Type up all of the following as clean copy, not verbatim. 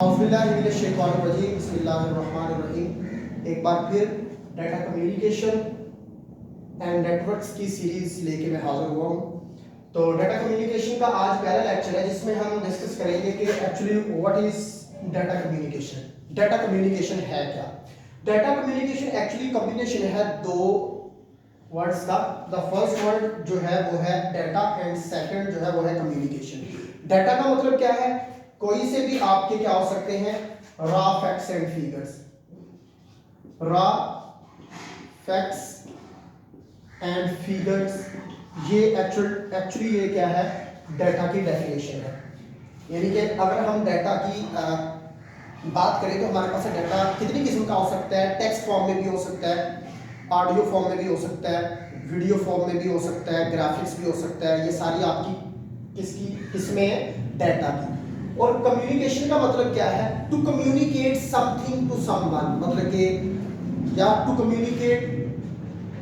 एक बार फिर data communication and networks की सीरीज लेके मैं हाजिर हुआ हूँ। तो डाटा कम्युनिकेशन का आज पहला लेक्चर है जिसमें हम डिस्कस करेंगे कि actually what is data communication. Data communication है क्या? डाटा कम्युनिकेशन एक्चुअली कम्युनिकेशन है दो वर्ड्स का। द फर्स्ट वर्ड जो है वो है डाटा एंड सेकंड जो है वो है कम्युनिकेशन। डाटा का मतलब क्या है? कोई से भी आपके क्या हो सकते हैं, raw facts and figures. Raw facts and figures ये एक्चुअली ये क्या है, डाटा की डेफिनेशन है। यानी कि अगर हम डाटा की बात करें तो हमारे पास डाटा कितनी किस्म का हो सकता है। टेक्स्ट फॉर्म में भी हो सकता है, ऑडियो फॉर्म में भी हो सकता है, वीडियो फॉर्म में भी हो सकता है, ग्राफिक्स भी हो सकता है। ये सारी आपकी किसकी किसमें है, डाटा की। और कम्युनिकेशन का मतलब क्या है? To communicate something to someone, मतलब कि या टू कम्युनिकेट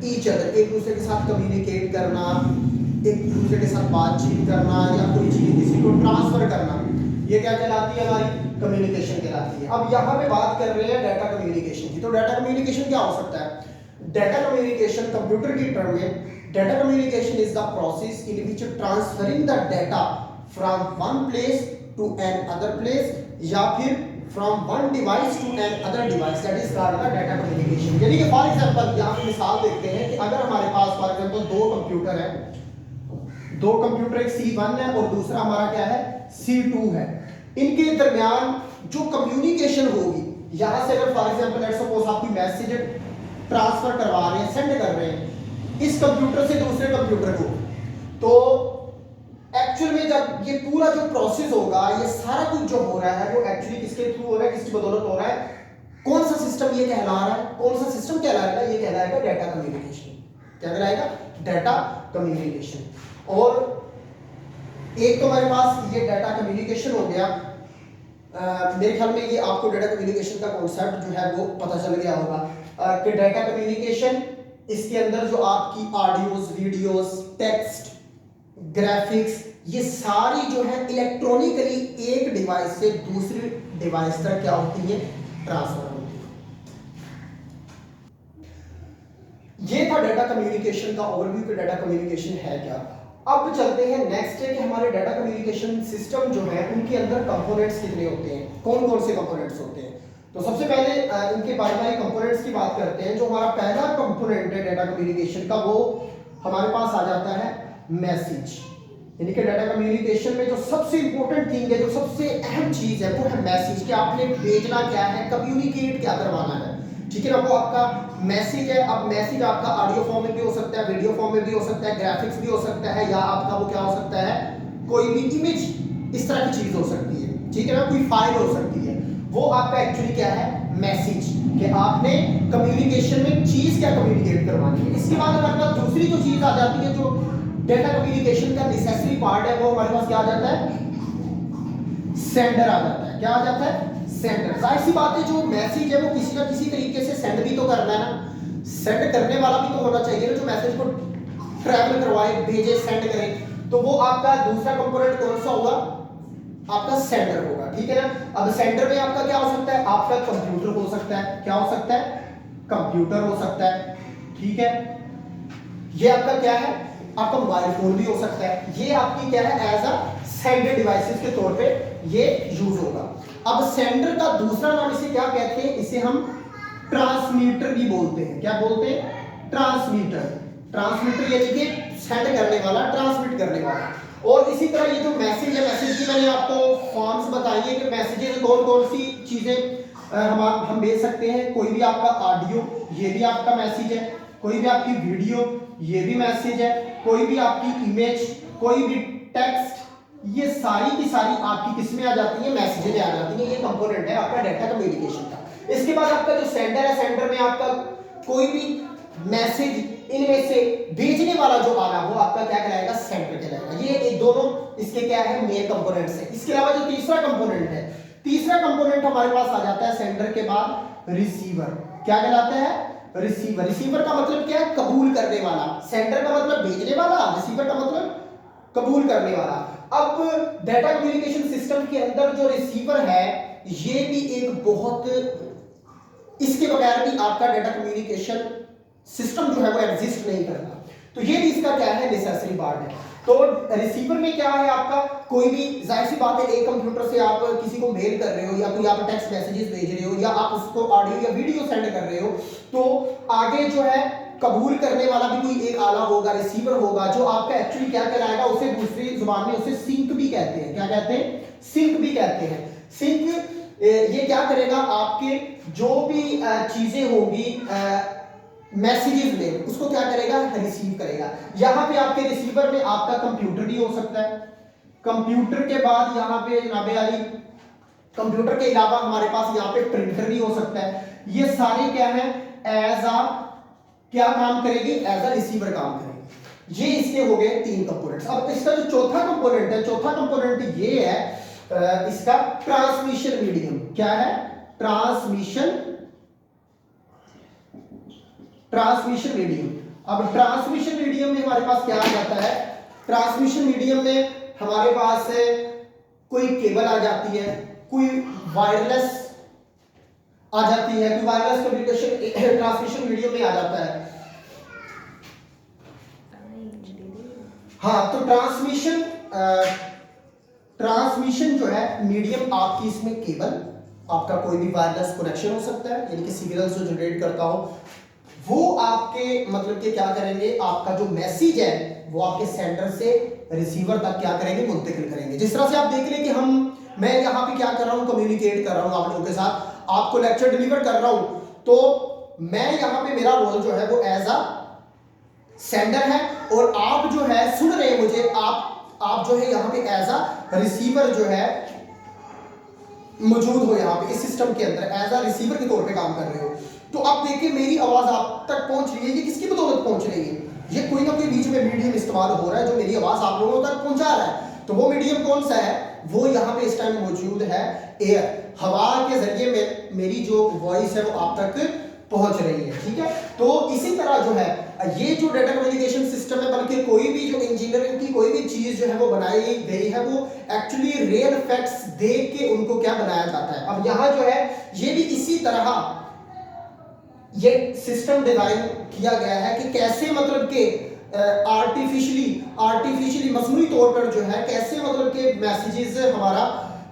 ईच अदर, एक दूसरे के साथ कम्युनिकेट करना, एक दूसरे के साथ बातचीत करना या कोई चीज किसी को ट्रांसफर करना, ये क्या कहलाती है? हमारी कम्युनिकेशन कहलाती है। अब यहाँ पे बात कर रहे हैं डाटा कम्युनिकेशन की। तो डाटा कम्युनिकेशन क्या हो सकता है? डाटा कम्युनिकेशन कंप्यूटर की टर्म में, data communication is the process in which transferring the data from one place to another place या फिर from one device to another device, that is called the data communication. यानी कि for example यहाँ पे मिसाल देखते हैं कि अगर हमारे पास फॉर एग्जांपल दो कंप्यूटर है, दो कंप्यूटर, एक C1 है और दूसरा हमारा क्या है, C2 है। इनके दरमियान जो कम्युनिकेशन होगी, यहां से अगर फॉर एग्जांपल लेट्स सपोज आप कोई मैसेज ट्रांसफर करवा रहे हैं, सेंड कर रहे हैं इस कंप्यूटर से दूसरे कंप्यूटर को, तो एक्चुअल में जब ये पूरा जो प्रोसेस होगा, ये सारा कुछ जो हो रहा है वो एक्चुअली किसके थ्रू हो रहा है, किसकी बदौलत हो रहा है? कौन सा सिस्टम ये कहला रहा है? कौन सा सिस्टम कहलाएगा? ये कहलाएगा डाटा कम्युनिकेशन। क्या कहलाएगा? Data communication. और एक तो हमारे पास ये डाटा कम्युनिकेशन हो गया। मेरे ख्याल में ये आपको डाटा कम्युनिकेशन का कॉन्सेप्ट जो है वो पता चल गया होगा कि डाटा कम्युनिकेशन, इसके अंदर जो आपकी ऑडियोज, वीडियोस, टेक्स्ट, ग्राफिक्स, ये सारी जो है इलेक्ट्रॉनिकली एक डिवाइस से दूसरी डिवाइस तक क्या होती है, ट्रांसफर होती है। ये था डाटा कम्युनिकेशन का ओवरव्यू कि डाटा कम्युनिकेशन है क्या। अब चलते हैं नेक्स्ट है कि हमारे डाटा कम्युनिकेशन सिस्टम जो है उनके अंदर कंपोनेंट्स कितने होते हैं, कौन कौन से कंपोनेंट्स होते हैं। तो सबसे पहले इनके बारी कंपोनेंट्स की बात करते हैं। जो हमारा पहला कंपोनेंट है डाटा कम्युनिकेशन का, वो हमारे पास आ जाता है मैसेज। यानी कि डाटा कम्युनिकेशन में जो सबसे इंपॉर्टेंट थिंग है, जो सबसे अहम चीज है, वो है मैसेज। कि आपने भेजना क्या है, कम्युनिकेट क्या करवाना है, ठीक है ना, वो आपका मैसेज है। अब मैसेज आपका ऑडियो फॉर्म में भी हो सकता है, वीडियो फॉर्म में भी हो सकता है, ग्राफिक्स भी हो सकता है, या आपका वो क्या हो सकता है, कोई भी इमेज, इस तरह की चीज हो सकती है, ठीक है ना, कोई फाइल हो सकती है। वो आपका एक्चुअली क्या है, मैसेज। कि आपने कम्युनिकेशन में चीज क्या कम्युनिकेट करवानी है। इसके बाद हमारे पास दूसरी जो चीज आ जाती है, जो डाटा कम्युनिकेशन का नेसेसरी पार्ट है, वो हमारे पास क्या आ जाता है, सेंडर आ जाता है। क्या आ जाता है? सेंडर। जाहिर सी बात है, जो मैसेज है वो किसी ना किसी तरीके से सेंड भी तो करना है ना, सेंड करने वाला भी तो होना चाहिए ना, जो मैसेज को ट्रैवल करवाए, भेजे, सेंड करे। तो वो आपका दूसरा कंपोनेंट कौन सा होगा, आपका सेंडर होगा, ठीक है ना। अब सेंडर में आपका क्या हो सकता है, आपका कंप्यूटर हो सकता है। क्या हो सकता है? कंप्यूटर हो सकता है, ठीक है। ये आपका क्या है, आपका मोबाइल फोन भी हो सकता है। ये आपकी क्या है, एज अ सेंडर डिवाइसेस के तौर पे ये यूज होगा। अब सेंडर का दूसरा नाम इसे क्या कहते हैं, इसे हम ट्रांसमीटर भी बोलते हैं। क्या बोलते हैं? ट्रांसमीटर। ट्रांसमीटर यानी कि सेंड करने वाला, ट्रांसमिट करने वाला। और इसी तरह ये जो मैसेज है, मैसेज की मैंने आपको फॉर्म्स बताई है कि मैसेजेस कौन कौन सी चीजें हम भेज सकते हैं। कोई भी आपका ऑडियो, ये भी आपका मैसेज है। कोई भी आपकी वीडियो, ये भी मैसेज है। कोई भी आपकी इमेज, कोई भी टेक्स्ट, ये सारी की सारी आपकी किसमें आ जाती है, मैसेज में आ जाती है। ये कंपोनेंट है आपका डाटा कम्युनिकेशन का। इसके बाद आपका जो सेंडर है, सेंडर में आपका कोई भी मैसेज इनमें से भेजने वाला जो आ रहा, वो आपका क्या कहलाएगा, सेंडर कहलाएगा। ये एक दोनों इसके क्या है, मेन कंपोनेंट्स है। इसके अलावा जो तीसरा कंपोनेंट है, तीसरा कंपोनेंट हमारे पास आ जाता है सेंडर के बाद रिसीवर। क्या कहलाता है? रिसीवर। रिसीवर का मतलब क्या है, कबूल करने वाला। सेंडर का मतलब भेजने वाला, रिसीवर का मतलब कबूल करने वाला। अब डाटा कम्युनिकेशन सिस्टम के अंदर जो रिसीवर है, ये भी एक बहुत, इसके बगैर भी आपका डाटा कम्युनिकेशन सिस्टम जो है वो एग्जिस्ट नहीं करता। तो ये भी इसका क्या है, नेसेसरी पार्ट है। तो रिसीवर में क्या है आपका, कोई भी, जाहिर सी बात है, एक कंप्यूटर से आप किसी को मेल कर रहे हो या कोई आप टेक्स्ट मैसेजेस भेज रहे हो या आप उसको ऑडियो या वीडियो सेंड कर रहे हो, तो आगे जो है कबूल करने वाला भी कोई एक आला होगा, रिसीवर होगा, जो आपका एक्चुअली क्या कराएगा, उसे दूसरी जुबान में उसे सिंक भी कहते हैं। क्या कहते हैं, सिंक भी कहते हैं। सिंक ये क्या करेगा, आपके जो भी चीजें होगी मैसेजेस में, उसको क्या करेगा, रिसीव करेगा। यहां पे आपके रिसीवर में आपका कंप्यूटर भी हो सकता है। कंप्यूटर के बाद यहां पे जनाबे अली, कंप्यूटर के अलावा हमारे पास यहाँ पे प्रिंटर भी हो सकता है। ये सारे क्या है, एज अ क्या काम करेगी, एज अ रिसीवर काम करेगी। ये इसके हो गए 3 कंपोनेंट्स। अब इसका जो चौथा कंपोनेंट है, चौथा कंपोनेंट ये है इसका ट्रांसमिशन मीडियम। क्या है, ट्रांसमिशन मीडियम। अब ट्रांसमिशन मीडियम में हमारे पास क्या आ जाता है, ट्रांसमिशन मीडियम में हमारे पास कोई केबल आ जाती है, कोई वायरलेस आ जाती है, कोई वायरलेस कम्युनिकेशन ट्रांसमिशन मीडियम में आ जाता है। हाँ, तो ट्रांसमिशन जो है मीडियम, आपकी इसमें केबल, आपका कोई भी वायरलेस कनेक्शन हो सकता है, यानी कि सिग्नल जो जनरेट करता हो, वो आपके मतलब कि क्या करेंगे, आपका जो मैसेज है वो आपके सेंडर से रिसीवर तक क्या करेंगे, मुंतकिल करेंगे। जिस तरह से आप देख लें कि मैं यहाँ पे क्या कर रहा हूँ, कम्युनिकेट कर रहा हूँ आप लोगों के साथ, आपको लेक्चर डिलीवर कर रहा हूँ, तो मैं यहाँ पे मेरा रोल जो है वो एज अ सेंडर है, और आप जो है सुन रहे हैं मुझे, आप जो है यहाँ पे एज अ रिसीवर जो है मौजूद हो, यहाँ पे इस सिस्टम के अंदर एज अ रिसीवर के तौर पे काम कर रहे हो। तो आप देखिए मेरी आवाज आप तक पहुंच रही है, ये किसकी बदौलत पहुंच रही है, ये कोई ना कोई बीच में मीडियम इस्तेमाल हो रहा है जो मेरी आवाज आप लोगों तक पहुंचा रहा है। तो वो मीडियम कौन सा है, वो यहाँ पे इस टाइम मौजूद है एयर, हवा के जरिए में मेरी जो वॉइस है वो आप तक पहुंच रही है। ठीक है, तो इसी तरह जो है ये जो डाटा कम्युनिकेशन सिस्टम है, बल्कि कोई भी जो इंजीनियरिंग की कोई भी चीज जो है वो बनाई गई है, वो एक्चुअली रियल फैक्ट्स देख के उनको क्या बनाया जाता है। अब यहाँ जो है ये भी इसी तरह ये सिस्टम डिजाइन किया गया है कि कैसे मतलब के आर्टिफिशियली मसनूई तौर पर जो है कैसे मतलब के मैसेजेस हमारा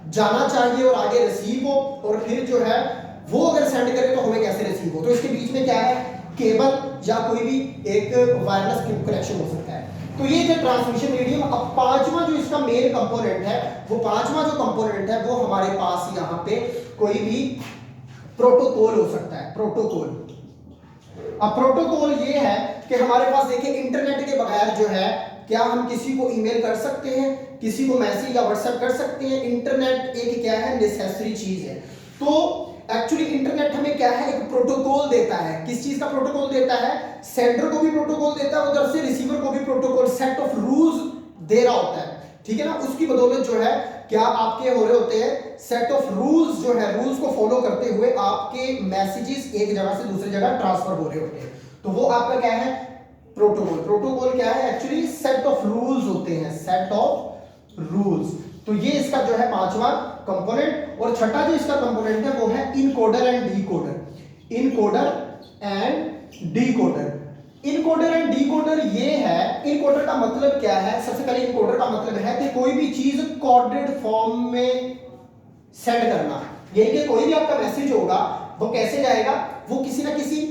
जाना चाहिए और आगे रिसीव हो, और फिर जो है वो अगर सेंड करे तो हमें कैसे रिसीव हो। तो इसके बीच में क्या है, केबल या कोई भी एक वायरलेस कनेक्शन हो सकता है। तो ये जो ट्रांसमिशन मीडियम। अब पांचवा जो इसका मेन कंपोनेंट है, वो पांचवा जो कंपोनेंट है वो हमारे पास यहाँ पे कोई भी प्रोटोकॉल हो सकता है, प्रोटोकॉल। अब प्रोटोकॉल ये है कि हमारे पास देखिए इंटरनेट के बगैर जो है क्या हम किसी को ईमेल कर सकते हैं, किसी को मैसेज या व्हाट्सएप कर सकते हैं। इंटरनेट एक क्या है, नेसेसरी चीज है। तो एक्चुअली इंटरनेट हमें क्या है, एक प्रोटोकॉल देता है। किस चीज का प्रोटोकॉल देता है, सेंडर को भी प्रोटोकॉल देता है, उधर से रिसीवर को भी प्रोटोकॉल, सेट ऑफ रूल्स दे रहा होता है। ठीक है ना, उसकी बदौलत जो है क्या आपके हो रहे होते हैं, सेट ऑफ रूल्स जो है, रूल्स को फॉलो करते हुए आपके मैसेजेस एक जगह से दूसरी जगह ट्रांसफर हो रहे होते हैं। तो वो आपका क्या है, प्रोटोकॉल। प्रोटोकॉल क्या है, एक्चुअली सेट ऑफ रूल्स होते हैं, सेट ऑफ रूल्स। तो ये इसका जो है पांचवा कंपोनेंट। और छठा जो इसका कंपोनेंट है वो है encoder and decoder. Encoder and decoder. Encoder and decoder ये है, इनकोडर का मतलब क्या है, सबसे पहले इनकोडर का मतलब है कि कोई भी चीज कोडेड फॉर्म में सेंड करना। यानी कि कोई भी आपका मैसेज होगा वो कैसे जाएगा, वो किसी ना किसी,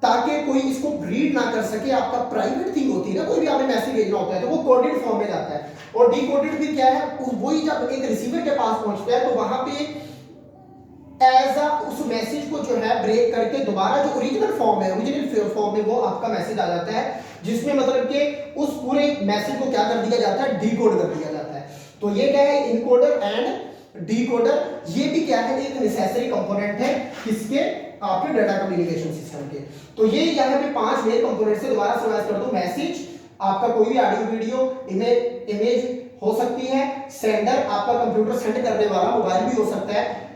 ताकि कोई इसको रीड ना कर सके, आपका प्राइवेट थिंग होती है ना, कोई भी आपने मैसेज भेजना होता है तो वो कोडेड फॉर्म में जाता है। और डीकोडेड भी क्या है, वही जब एक रिसीवर के पास पहुंचता है तो वहां पे एज अ उस मैसेज को जो है ब्रेक करके दोबारा जो ओरिजिनल फॉर्म है, ओरिजिनल फॉर्म में वो आपका मैसेज आ जाता है, जिसमें मतलब कि उस पूरे मैसेज को क्या कर दिया जाता है, डीकोड कर दिया जाता है। तो ये क्या है, इनकोडर एंड डीकोडर। ये भी क्या है, एक नेसेसरी कंपोनेंट है किसके, आपके डाटा कम्युनिकेशन सिस्टम के। तो ये यहाँ पे 5 मेन कंपोनेंट से दोबारा समराइज कर दूं, मैसेज, आपका कोई भी ऑडियो वीडियो इमेज हो सकती है, सेंडर आपका कंप्यूटर सेंड करने वाला मोबाइल भी हो सकता है,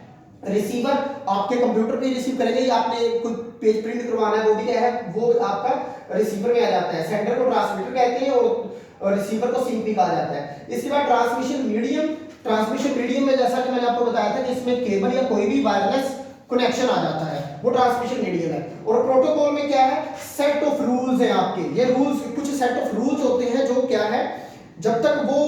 रिसीवर आपके कंप्यूटर पे रिसीव करेंगे या आपने कोई पेज प्रिंट करवाना है वो भी क्या है, वो आपका रिसीवर में आ जाता है। सेंडर को ट्रांसमीटर कहते हैं और रिसीवर को सिंक भी कहा जाता है। इसके बाद ट्रांसमिशन मीडियम, ट्रांसमिशन मीडियम में जैसा कि मैंने आपको बताया था कि इसमें केबल या कोई भी वायरलेस कनेक्शन आ जाता है, वो ट्रांसमिशन मीडियम है। और प्रोटोकॉल में क्या है, सेट ऑफ रूल्स हैं आपके, ये रूल्स कुछ सेट ऑफ रूल्स होते हैं जो क्या है, जब तक वो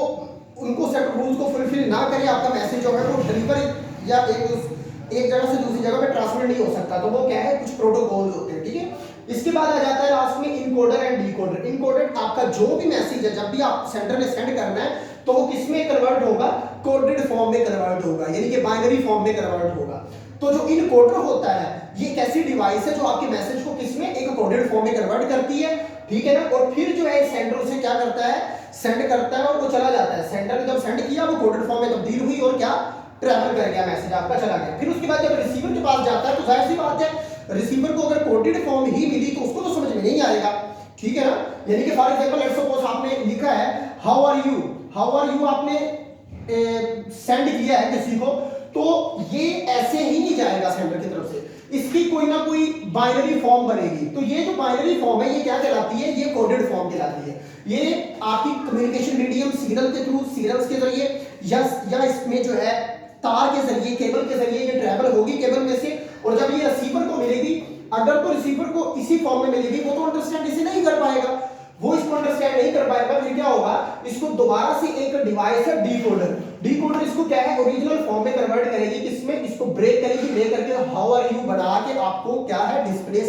उनको सेट ऑफ रूल्स को फुलफिल ना करे आपका मैसेज जो है वो डिलीवर या एक जगह से दूसरी जगह पे ट्रांसफर नहीं हो सकता। तो वो क्या है, कुछ प्रोटोकॉल्स होते हैं, ठीक है। इसके बाद आ जाता है लास्ट में इनकोडर एंड डिकोडर। इनकोडर आपका जो भी मैसेज है जब भी आप सेंडर ने सेंड करना है तो वो किस में कन्वर्ट होगा, कोडेड फॉर्म में कन्वर्ट होगा, यानी कि बाइनरी फॉर्म में कन्वर्ट होगा। तो जो इनकोडर होता है ये एक ऐसी डिवाइस है जो आपके मैसेज को किस में, एक कोडेड फॉर्म में कन्वर्ट करती है, ठीक है ना। और फिर जो है सेंडर उसे क्या करता है, सेंड करता है और वो चला जाता है। सेंडर ने जब सेंड किया वो कोडेड फॉर्म में तब्दील हुई और क्या, ट्रैवल कर गया, मैसेज आपका चला गया। फिर उसके बाद जब रिसीवर के पास जाता है तो जाहिर सी बात है रिसीवर को अगर कोडेड फॉर्म ही मिली तो उसको तो समझ में नहीं आएगा, ठीक है ना। यानी कि फॉर एग्जांपल लेट्स सपोज आपने लिखा है हाउ आर यू आपने सेंड किया है किसी को, तो ये ऐसे ही नहीं जाएगा सेंडर की तरफ से, इसकी कोई ना कोई बाइनरी फॉर्म बनेगी। तो ये जो बाइनरी फॉर्म है ये क्या कहलाती है, ये कोडेड फॉर्म कहलाती है। ये आपकी कम्युनिकेशन मीडियम सिग्नल के थ्रू, सिग्नल्स के जरिए या इसमें जो है तार के जरिए, केबल के जरिए ये ट्रैवल होगी केबल में से। और जब ये रिसीवर को मिलेगी, अगर तो रिसीवर को इसी फॉर्म में मिलेगी वो तो अंडरस्टैंड इसे नहीं कर पाएगा, वो इसको अंडरस्टैंड नहीं कर पाएगा। फिर क्या होगा, इसको दोबारा से एक डिवाइस है डिकोडर इसको क्या है, ओरिजिनल फॉर्म में कन्वर्ट करेगी, किसमें, इसको ब्रेक करेगी, ब्रेक करके हाउ आर यू बना के आपको क्या है, डिस्प्ले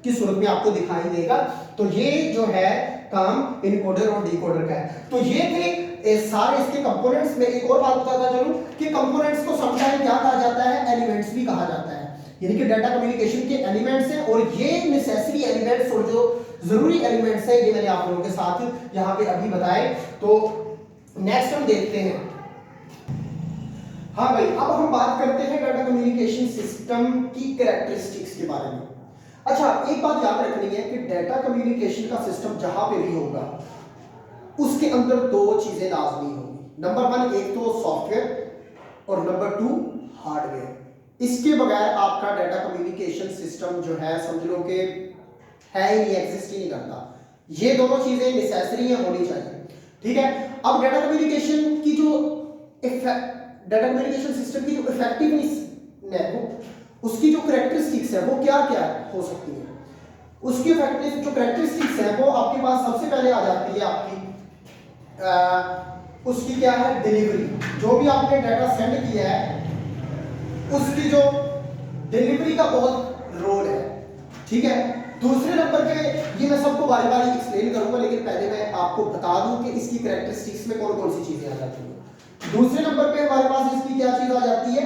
की सूरत में आपको दिखाई देगा। तो ये जो है काम इनकोडर और डिकोडर का है। तो ये थे सारे इसके कंपोनेंट्स में। एक और बात बताता चलूं कि कंपोनेंट्स को समटाइम क्या कहा जाता है, एलिमेंट्स भी कहा जाता है, यानी कि डाटा कम्युनिकेशन के एलिमेंट्स हैं। और ये नेसेसरी एलिमेंट्स और जो जरूरी एलिमेंट्स हैं ये मैंने आप लोगों के साथ यहाँ पे अभी बताए। तो नेक्स्ट हम देखते हैं, हाँ भाई अब हम बात करते हैं डाटा कम्युनिकेशन सिस्टम की कैरेक्टरिस्टिक्स के बारे में। अच्छा एक बात याद रखनी है कि डाटा कम्युनिकेशन का सिस्टम जहां पे भी होगा उसके अंदर दो चीजें लाजमी होंगी। नंबर वन, एक तो सॉफ्टवेयर और नंबर टू हार्डवेयर। इसके बगैर आपका डाटा कम्युनिकेशन सिस्टम जो है समझ लो कि है ही नहीं, एग्जिस्ट ही नहीं करता। ये दोनों चीजें नेसेसरी है, होनी चाहिए, ठीक है। अब डाटा कम्युनिकेशन की जो डाटा कम्युनिकेशन सिस्टम की जो इफेक्टिवनेस है वो, उसकी जो कैरेक्टरिस्टिक्स है वो क्या क्या हो सकती है, उसकी इफेक्टिवनेस जो कैरेक्टरिस्टिक्स है वो आपके पास सबसे पहले आ जाती है आपकी उसकी क्या है, डिलीवरी। जो भी आपने डाटा सेंड किया है उसकी जो डिलीवरी का बहुत रोल है, ठीक है। दूसरे नंबर पे ये मैं सबको बारी बारी एक्सप्लेन करूंगा, लेकिन पहले मैं आपको बता दूं कि इसकी कैरेक्टरिस्टिक्स में कौन कौन सी चीजें आ जाती हैं। दूसरे नंबर पे हमारे पास इसकी क्या चीज आ जाती है,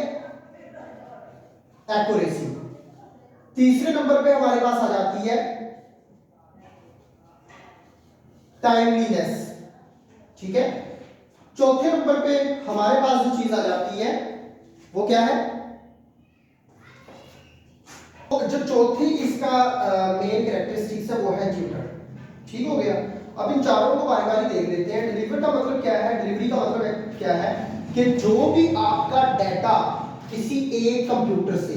एक्यूरेसी। तीसरे नंबर पे हमारे पास आ जाती है टाइमलीनेस, ठीक है। चौथे नंबर पे हमारे पास जो चीज आ जाती है वो क्या है, तो जो चौथी इसका मेन कैरेक्टरिस्टिक्स है वो है जिटर, ठीक हो गया। अब इन चारों को बारी बारी देख लेते हैं। डिलीवर का मतलब क्या है, डिलीवरी का मतलब क्या है कि जो भी आपका डाटा किसी एक कंप्यूटर से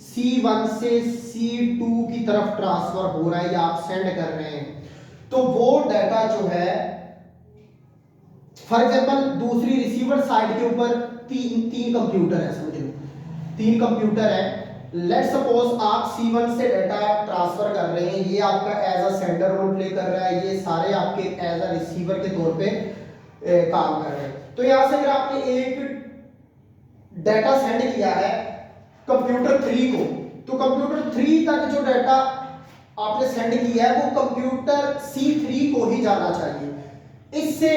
C1 से C2 की तरफ ट्रांसफर हो रहा है या आप सेंड कर रहे हैं, तो वो डाटा जो है फॉर एग्जांपल दूसरी रिसीवर साइड के ऊपर तीन कंप्यूटर है, समझ लो 3 कंप्यूटर है। लेट्स सपोज आप C1 से डाटा ट्रांसफर कर रहे हैं, ये आपका as a sender role play कर रहा है, ये सारे आपके एज अ रिसीवर के तौर पे काम कर रहे हैं। तो यहां से अगर आपने एक डाटा सेंड किया है कंप्यूटर 3 को, तो कंप्यूटर 3 तक जो डाटा आपने सेंड किया है वो कंप्यूटर C3 को ही जाना चाहिए। इससे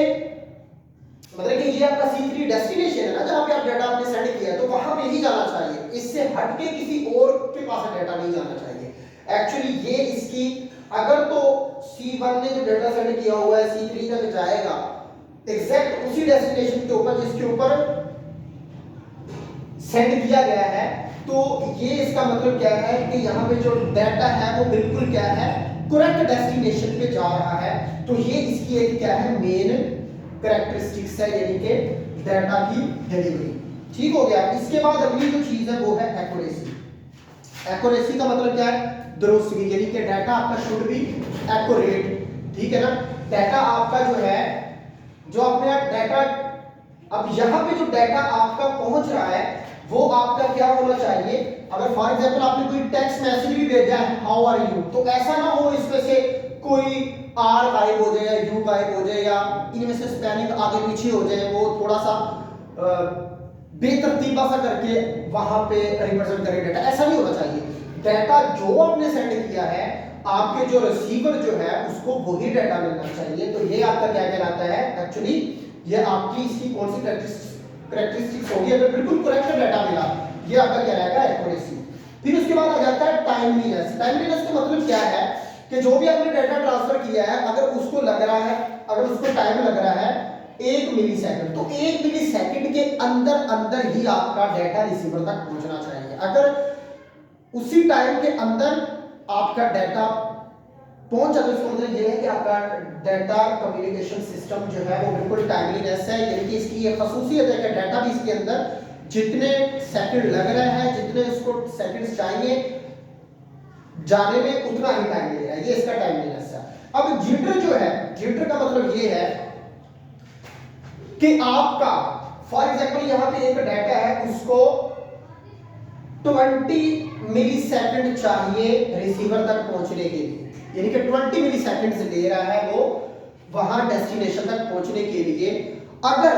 मतलब कि ये आपका C3 डेस्टिनेशन है ना, जहां पे आप डाटा आपने सेंड किया है तो वहां पे ही जाना चाहिए, इससे हटके किसी और के पास डाटा नहीं जाना चाहिए। एक्चुअली ये इसकी अगर तो C1 ने जो डाटा सेंड किया हुआ है C3 तक जाएगा एग्जैक्ट उसी डेस्टिनेशन के ऊपर जिसके ऊपर सेंड किया गया है, तो ये इसका मतलब क्या है कि यहाँ पे जो डाटा है वो बिल्कुल क्या है, करेक्ट डेस्टिनेशन पे जा रहा है। तो ये इसकी एक क्या है, मेन कैरेक्टरिस्टिक्स है, यानी कि डाटा की डिलीवरी, ठीक हो गया। इसके बाद अगली जो चीज है वो है एक्यूरेसी। एक्यूरेसी का मतलब क्या है, दुरुस्तगी, यानी कि डाटा आपका शुड बी एक्यूरेट, ठीक है ना। डाटा आपका जो है, जो अपने डाटा अब यहाँ पे जो डाटा आपका पहुंच रहा है वो आपका क्या होना चाहिए। अगर फॉर एग्जांपल आपने कोई टेक्स्ट मैसेज भी भेजा है हाउ आर यू, तो ऐसा ना हो इसमें से कोई आर गायब हो जाए या यू गायब हो जाए या इनमें से स्पेलिंग आगे पीछे हो जाए, वो थोड़ा सा बेतरतीबा सा करके वहां पे रिप्रेजेंट करे डाटा, ऐसा नहीं होना चाहिए। डाटा जो आपने सेंड किया है आपके जो रिसीवर जो है उसको वही डाटा मिलना चाहिए। तो ये आपका क्या कहलाता है, एक्चुअली ये आपकी इसकी कौन सी कैरेक्टरिस्टिक्स होगी। अगर बिल्कुल करेक्ट डाटा मिला ये आपका क्या रहेगा, एक्यूरेसी। फिर उसके बाद आ जाता है टाइमलीनेस। टाइमलीनेस का मतलब क्या है कि जो भी आपने डाटा ट्रांसफर किया है अगर उसको लग रहा है, अगर उसको टाइम लग रहा है 1 मिली सेकंड, तो 1 मिली सेकंड के अंदर अंदर ही आपका डाटा रिसीवर तक पहुंचना चाहिए। अगर उसी टाइम के अंदर आपका डाटा पहुंच जाता है इसका मतलब ये है कि आपका डाटा कम्युनिकेशन सिस्टम जो है वो बिल्कुल टाइमलीनेस है, यानी कि इसकी ये खसूसियत है कि डाटा भी इसके अंदर जितने सेकंड लग रहे हैं, जितने इसको सेकंड्स चाहिए जाने में उतना ही टाइम ले रहा है, ये इसका टाइमलीनेस है। अब जिटर जो है, जिटर का मतलब ये है कि आपका फॉर एग्जांपल यहां पे एक डाटा है उसको 20 मिली सेकंड चाहिए रिसीवर तक पहुंचने के लिए, यानी कि 20 मिली सेकंड ले रहा है वो वहां डेस्टिनेशन तक पहुंचने के लिए। अगर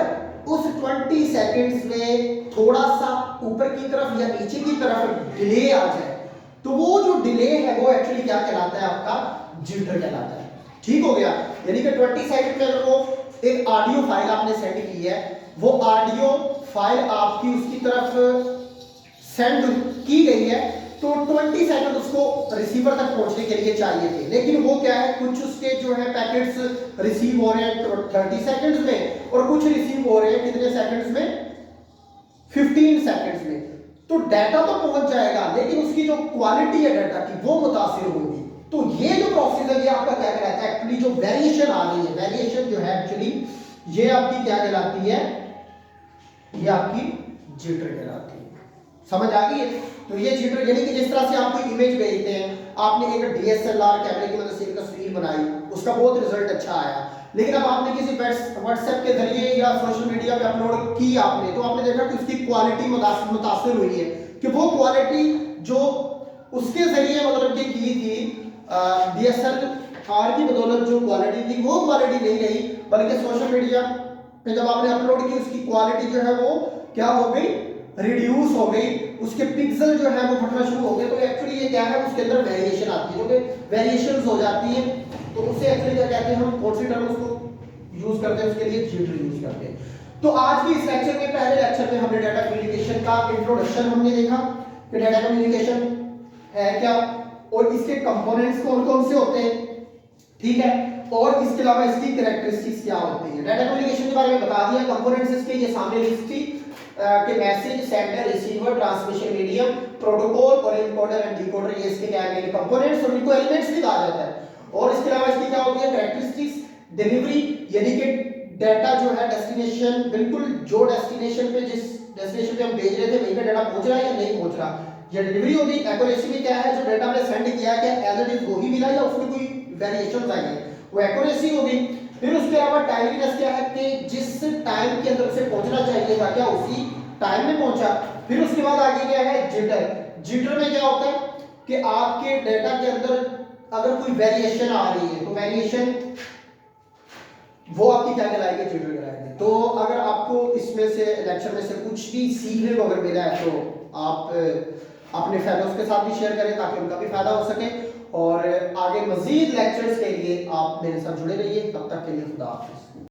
उस 20 सेकंड्स में थोड़ा सा ऊपर की तरफ या नीचे की तरफ डिले आ जाए तो वो जो डिले है वो एक्चुअली क्या कहलाता है, आपका जिटर कहलाता है। ठीक हो गया, यानी कि 20 सेकंड में अगर वो एक ऑडियो फाइल आपने सेंड की है, वो ऑडियो फाइल आपकी उसकी तरफ सेंड की गई है तो 20 सेकंड उसको रिसीवर तक पहुंचने के लिए चाहिए थे, लेकिन वो क्या है कुछ उसके जो है पैकेट्स रिसीव हो रहे हैं 30 सेकंड्स में और कुछ रिसीव हो रहे हैं कितने सेकंड्स में, 15 सेकंड्स में। तो डाटा तो पहुंच जाएगा लेकिन उसकी जो क्वालिटी है डाटा की वो मुतासिर होगी। तो ये जो प्रोसेस है ये आपका क्या कहलाता है, एक्चुअली जो वेरिएशन आ रही है, वेरिएशन जो है एक्चुअली ये आपकी क्या कहलाती है, ये आपकी जिटर कहलाती है। समझ आ गई है। तो ये जिटर यानी कि जिस तरह से आप कोई इमेज भेजते हैं, आपने एक डीएसएलआर कैमरे की मदद से एक तस्वीर बनाई, उसका बहुत रिजल्ट अच्छा आया, लेकिन अब आपने किसी व्हाट्सएप के जरिए या सोशल मीडिया पे अपलोड की आपने, तो आपने देखा कि उसकी क्वालिटी मुतासिर हुई है, कि वो क्वालिटी जो उसके जरिए मतलब कि की थी डीएसएलआर की बदौलत जो क्वालिटी थी वो क्वालिटी नहीं रही, बल्कि सोशल मीडिया पे जब आपने अपलोड की उसकी क्वालिटी जो है वो क्या हो गई, रिड्यूस हो गई, उसके पिक्सल जो है वो फटना शुरू हो गए। तो एक्चुअली ये क्या है, उसके अंदर वेरिएशन आती है, क्योंकि वेरिएशंस हो जाती है तो उसे एक्चुअली क्या कहते हैं, हम कौन सी टर्म उसको यूज करते हैं, उसके लिए जिटर यूज करते हैं। तो आज की इस लेक्चर में, पहले लेक्चर में हमने डाटा कम्युनिकेशन का इंट्रोडक्शन हमने देखा कि डाटा कम्युनिकेशन है क्या और इसके कंपोनेंट्स कौन कौन से होते हैं, ठीक है, और इसके अलावा इसकी कैरेक्टरिस्टिक्स क्या होती है। डाटा कम्युनिकेशन के बारे में बता दिया, कंपोनेंट्स इसके ये सामने लिस्ट थी कि message, sender, receiver, transmission medium, protocol और एनकोडर एंड डिकोडर, ये इसके क्या है कंपोनेंट्स और इनको एलिमेंट्स भी कहा जाता है। और इसके अलावा इसकी क्या होती है कैरेक्टरिस्टिक्स, डिलीवरी, यानी कि डाटा जो है डेस्टिनेशन, बिल्कुल जो डेस्टिनेशन पे जिस डेस्टिनेशन पे हम भेज रहे थे वहीं पे डाटा पहुंच रहा है या नहीं पहुंच रहा, ये डिलीवरी होगी। एक्यूरेसी में क्या है, जो डाटा हमने सेंड किया है क्या एज इट इज वही मिला या उसमें कोई वेरिएशंस आई है, वो एक्यूरेसी होगी। फिर उसके अलावा टाइमलीनेस क्या है कि जिस टाइम के अंदर से पहुंचना चाहिए था क्या उसी टाइम में पहुंचा। फिर उसके बाद आगे क्या है जिटर। जिटर में क्या होता है कि आपके डाटा के अंदर अगर कोई वेरिएशन आ रही है तो वेरिएशन वो आपकी क्या कहलाएगी, जिटर कहलाएगी। तो अगर आपको इसमें से लेक्चर में से कुछ भी सीखने को अगर मिला है तो आप अपने फ्रेंड्स के साथ भी शेयर करें ताकि उनका भी फायदा हो सके, और आगे मजीद लेक्चर्स के लिए आप मेरे साथ जुड़े रहिए। तब तक के लिए खुदा हाफिज़।